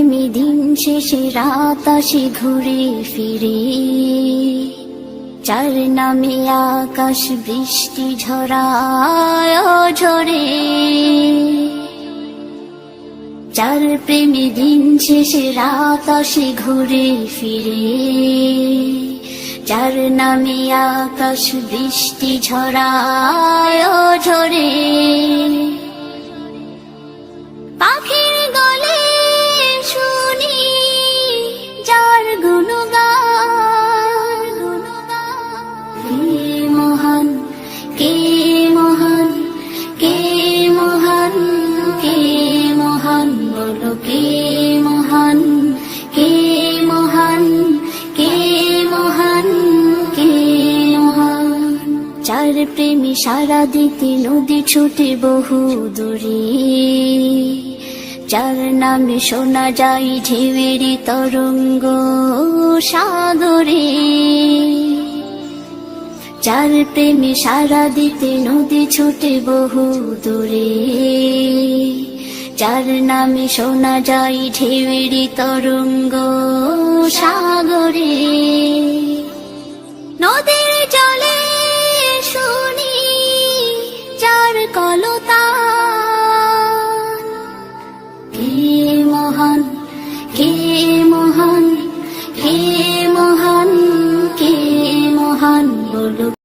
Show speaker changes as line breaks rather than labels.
প্রেমী দিন শেষে রাত আসে ঘুরে ফিরে, যার নামে আকাশ বৃষ্টি ঝরায় ঝরে। যার প্রেমী দিন শেষে রাত আসে ঘুরে ফিরে, যার নামে আকাশ বৃষ্টি ঝরায় ঝরে। পাখির গলে শুনি যার গুণগান, কে মহান, কে মহান, কে মহান, কে মহান, বলো কে মহান, কে মহান, কে মহান, কে মহান। যার প্রেমে সারা দিতে নদী ছুটে বহু দূরে, যার নামে শোনা যায় ঢেউয়ের তরঙ্গ সাগরে। যার প্রেমে সারা দিতে নদী ছুটে বহু দূরে, যার নামে শোনা যায় ঢেউয়ের তরঙ্গ সাগরে।